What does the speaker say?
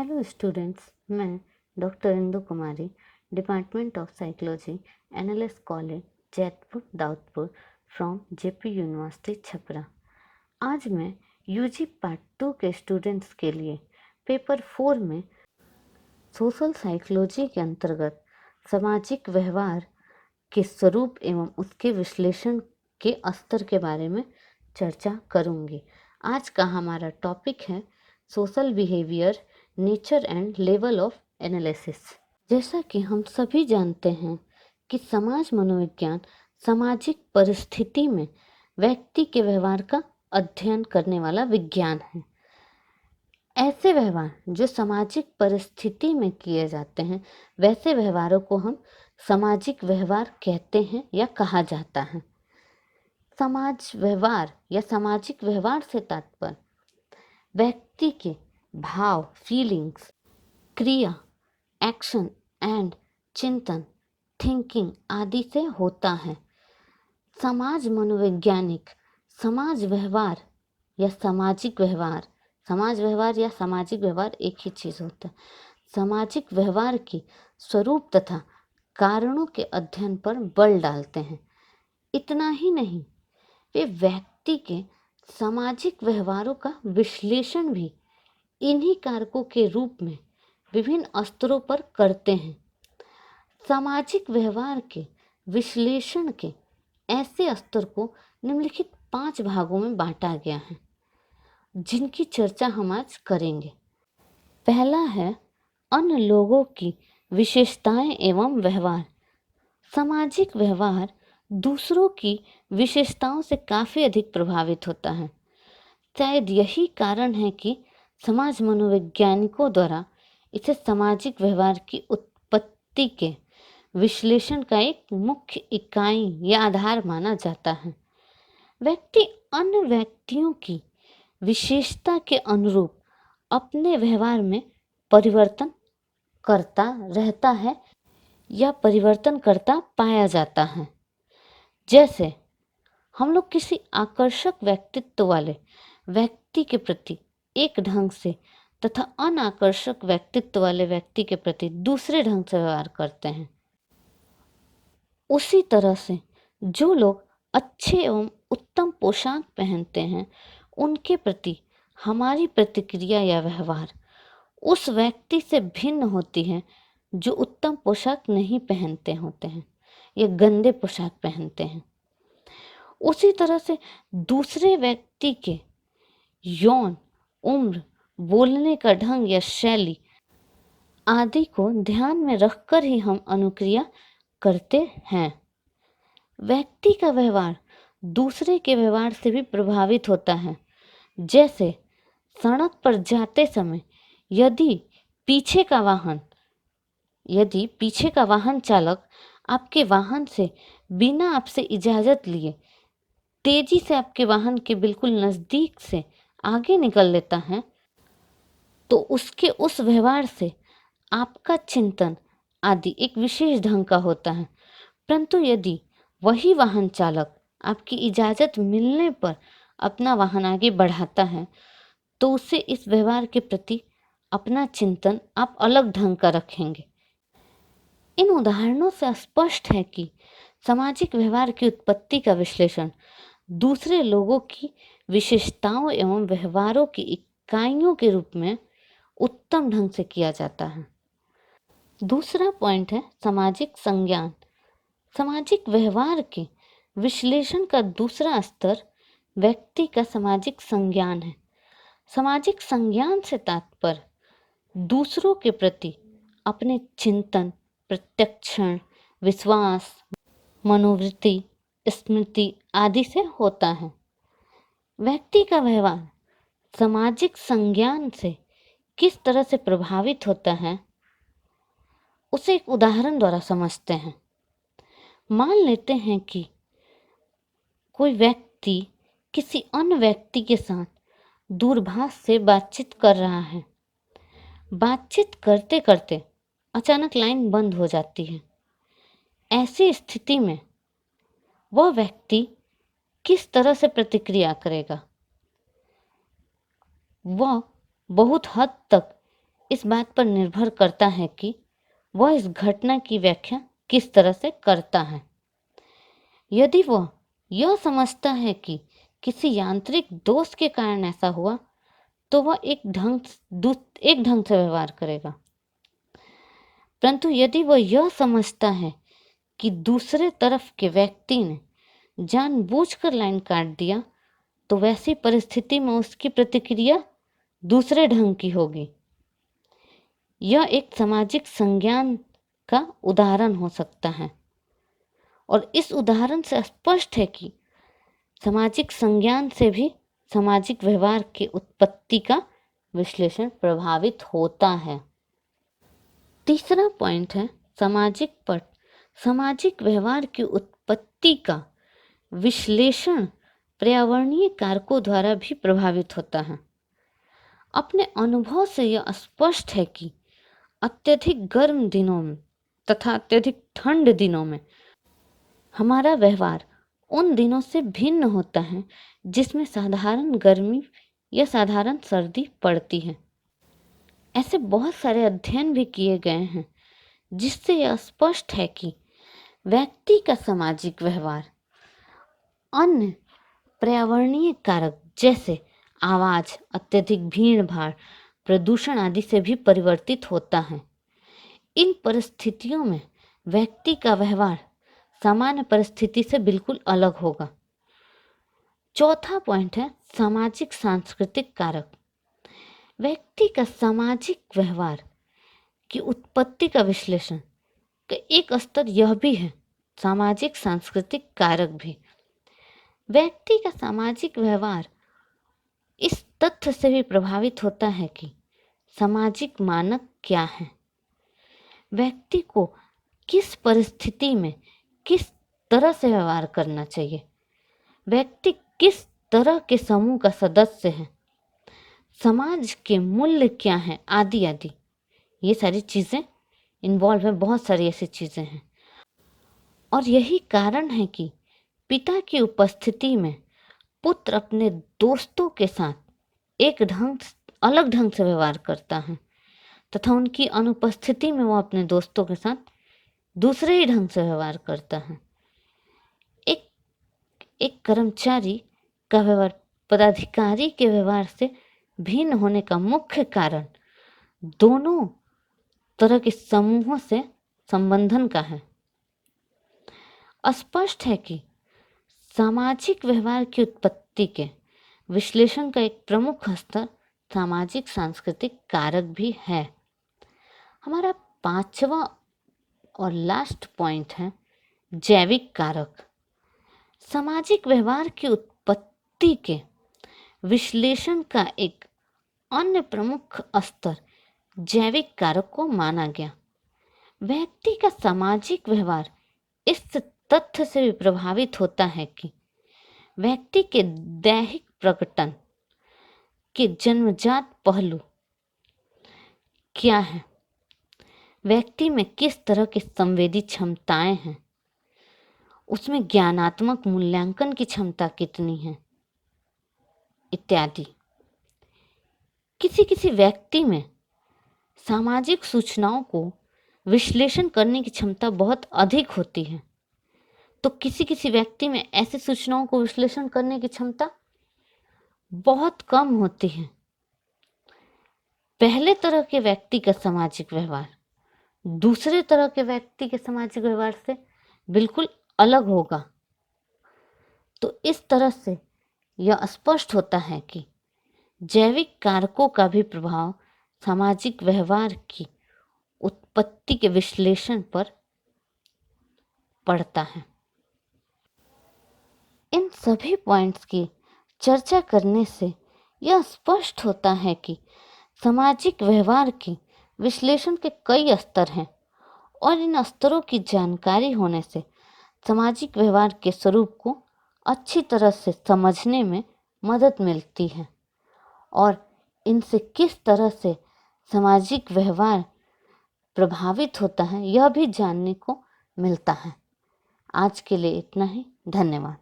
Hello students, मैं doctor Indu Kumari, department of psychology, NLS college, Jaitpur, Daudpur, from JP university Chhapra. आज मैं UG part 2 के students के लिए पेपर 4 में सोशल साइकोलॉजी के अंतर्गत सामाजिक व्यवहार के स्वरूप एवं उसके विश्लेषण के स्तर के बारे में चर्चा करूंगी। आज का हमारा टॉपिक है social behaviour, nature and level of analysis. जैसा कि हम सभी जानते हैं कि समाज मनोविज्ञान सामाजिक परिस्थिति में व्यक्ति के व्यवहार का अध्ययन करने वाला विज्ञान है। ऐसे व्यवहार जो सामाजिक परिस्थिति में किए जाते हैं, वैसे व्यवहारों को हम सामाजिक व्यवहार कहते हैं या कहा जाता है। समाज व्यवहार या सामाजिक व्यवहार से तात्पर्य व्यक्ति के भाव, फीलिंग्स, क्रिया, एक्शन एंड चिंतन, थिंकिंग आदि से होता है। समाज मनोवैज्ञानिक समाज व्यवहार या सामाजिक व्यवहार, समाज व्यवहार या सामाजिक व्यवहार एक ही चीज़ होता है। सामाजिक व्यवहार के स्वरूप तथा कारणों के अध्ययन पर बल डालते हैं। इतना ही नहीं, वे व्यक्ति के सामाजिक व्यवहारों का विश्लेषण भी इन्हीं कारकों के रूप में विभिन्न स्तरों पर करते हैं। सामाजिक व्यवहार के विश्लेषण के ऐसे स्तर को निम्नलिखित 5 भागों में बांटा गया है, जिनकी चर्चा हम आज करेंगे। पहला है अन्य लोगों की विशेषताएं एवं व्यवहार। सामाजिक व्यवहार दूसरों की विशेषताओं से काफ़ी अधिक प्रभावित होता है। शायद यही कारण है कि समाज मनोवैज्ञानिकों द्वारा इसे सामाजिक व्यवहार की उत्पत्ति के विश्लेषण का एक मुख्य इकाई या आधार माना जाता है। व्यक्ति अन्य व्यक्तियों की विशेषता के अनुरूप अपने व्यवहार में परिवर्तन करता रहता है या परिवर्तन करता पाया जाता है। जैसे हम लोग किसी आकर्षक व्यक्तित्व वाले व्यक्ति के प्रति एक ढंग से तथा अनाकर्षक व्यक्तित्व वाले व्यक्ति के प्रति दूसरे ढंग से व्यवहार करते हैं। उसी तरह से जो लोग अच्छे एवं उत्तम पोशाक पहनते हैं, उनके प्रति हमारी प्रतिक्रिया या व्यवहार उस व्यक्ति से भिन्न होती है जो उत्तम पोशाक नहीं पहनते होते हैं या गंदे पोशाक पहनते हैं। उसी तरह से दूसरे व्यक्ति के यौन, उम्र, बोलने का ढंग या शैली आदि को ध्यान में रखकर ही हम अनुक्रिया करते हैं। व्यक्ति का व्यवहार दूसरे के व्यवहार से भी प्रभावित होता है। जैसे सड़क पर जाते समय यदि पीछे का वाहन चालक आपके वाहन से बिना आपसे इजाज़त लिए तेजी से आपके वाहन के बिल्कुल नज़दीक से आगे निकल लेता है, तो उसके उस व्यवहार से आपका चिंतन आदि एक विशेष ढंग का होता है। परंतु यदि वही वाहन चालक आपकी इजाज़त मिलने पर अपना वाहन आगे बढ़ाता है, तो उससे इस व्यवहार के प्रति अपना चिंतन आप अलग ढंग का रखेंगे। इन उदाहरणों से स्पष्ट है कि सामाजिक व्यवहार की उत्पत्ति का विश्लेषण दूसरे लोगों की विशेषताओं एवं व्यवहारों की इकाइयों के रूप में उत्तम ढंग से किया जाता है। दूसरा पॉइंट है सामाजिक संज्ञान। सामाजिक व्यवहार के विश्लेषण का दूसरा स्तर व्यक्ति का सामाजिक संज्ञान है। सामाजिक संज्ञान से तात्पर्य दूसरों के प्रति अपने चिंतन, प्रत्यक्षण, विश्वास, मनोवृत्ति, स्मृति आदि से होता है। व्यक्ति का व्यवहार सामाजिक संज्ञान से किस तरह से प्रभावित होता है, उसे एक उदाहरण द्वारा समझते हैं। मान लेते हैं कि कोई व्यक्ति किसी अन्य व्यक्ति के साथ दूरभाष से बातचीत कर रहा है। बातचीत करते करते अचानक लाइन बंद हो जाती है। ऐसी स्थिति में वह व्यक्ति किस तरह से प्रतिक्रिया करेगा? वह बहुत हद तक इस बात पर निर्भर करता है कि वह इस घटना की व्याख्या किस तरह से करता है। यदि वह यह समझता है कि किसी यांत्रिक दोष के कारण ऐसा हुआ, तो वह एक ढंग से व्यवहार करेगा। परंतु यदि वह यह समझता है कि दूसरे तरफ के व्यक्ति ने जानबूझकर लाइन काट दिया, तो वैसी परिस्थिति में उसकी प्रतिक्रिया दूसरे ढंग की होगी। यह एक सामाजिक संज्ञान का उदाहरण हो सकता है, और इस उदाहरण से स्पष्ट है कि सामाजिक संज्ञान से भी सामाजिक व्यवहार की उत्पत्ति का विश्लेषण प्रभावित होता है। तीसरा पॉइंट है सामाजिक व्यवहार की उत्पत्ति का विश्लेषण पर्यावरणीय कारकों द्वारा भी प्रभावित होता है। अपने अनुभव से यह स्पष्ट है कि अत्यधिक गर्म दिनों में तथा अत्यधिक ठंड दिनों में हमारा व्यवहार उन दिनों से भिन्न होता है जिसमें साधारण गर्मी या साधारण सर्दी पड़ती है। ऐसे बहुत सारे अध्ययन भी किए गए हैं जिससे यह स्पष्ट है कि व्यक्ति का सामाजिक व्यवहार अन्य पर्यावरणीय कारक जैसे आवाज, अत्यधिक भीड़ भाड़, प्रदूषण आदि से भी परिवर्तित होता है। इन परिस्थितियों में व्यक्ति का व्यवहार सामान्य परिस्थिति से बिल्कुल अलग होगा। चौथा पॉइंट है सामाजिक सांस्कृतिक कारक। व्यक्ति का सामाजिक व्यवहार की उत्पत्ति का विश्लेषण का एक स्तर यह भी है सामाजिक सांस्कृतिक कारक भी। व्यक्ति का सामाजिक व्यवहार इस तथ्य से भी प्रभावित होता है कि सामाजिक मानक क्या है, व्यक्ति को किस परिस्थिति में किस तरह से व्यवहार करना चाहिए, व्यक्ति किस तरह के समूह का सदस्य है, समाज के मूल्य क्या हैं, आदि आदि। ये सारी चीज़ें इन्वॉल्व हैं, बहुत सारी ऐसी चीज़ें हैं। और यही कारण है कि पिता की उपस्थिति में पुत्र अपने दोस्तों के साथ अलग ढंग से व्यवहार करता है तथा उनकी अनुपस्थिति में वो अपने दोस्तों के साथ दूसरे ही ढंग से व्यवहार करता है। एक कर्मचारी का व्यवहार पदाधिकारी के व्यवहार से भिन्न होने का मुख्य कारण दोनों तरह के समूहों से संबंधन का है। स्पष्ट है कि सामाजिक व्यवहार की उत्पत्ति के विश्लेषण का एक प्रमुख स्तर सामाजिक सांस्कृतिक कारक भी है। हमारा पांचवा और लास्ट पॉइंट है जैविक कारक। सामाजिक व्यवहार की उत्पत्ति के विश्लेषण का एक अन्य प्रमुख स्तर जैविक कारक को माना गया। व्यक्ति का सामाजिक व्यवहार इस तथ्य से भी प्रभावित होता है कि व्यक्ति के दैहिक प्रकटन के जन्मजात पहलू क्या है, व्यक्ति में किस तरह की संवेदी क्षमताएं हैं, उसमें ज्ञानात्मक मूल्यांकन की क्षमता कितनी है, इत्यादि। किसी व्यक्ति में सामाजिक सूचनाओं को विश्लेषण करने की क्षमता बहुत अधिक होती है, तो किसी व्यक्ति में ऐसी सूचनाओं को विश्लेषण करने की क्षमता बहुत कम होती है। पहले तरह के व्यक्ति का सामाजिक व्यवहार दूसरे तरह के व्यक्ति के सामाजिक व्यवहार से बिल्कुल अलग होगा। तो इस तरह से यह स्पष्ट होता है कि जैविक कारकों का भी प्रभाव सामाजिक व्यवहार की उत्पत्ति के विश्लेषण पर पड़ता है। इन सभी पॉइंट्स की चर्चा करने से यह स्पष्ट होता है कि सामाजिक व्यवहार के विश्लेषण के कई स्तर हैं और इन स्तरों की जानकारी होने से सामाजिक व्यवहार के स्वरूप को अच्छी तरह से समझने में मदद मिलती है और इनसे किस तरह से सामाजिक व्यवहार प्रभावित होता है यह भी जानने को मिलता है। आज के लिए इतना ही। धन्यवाद।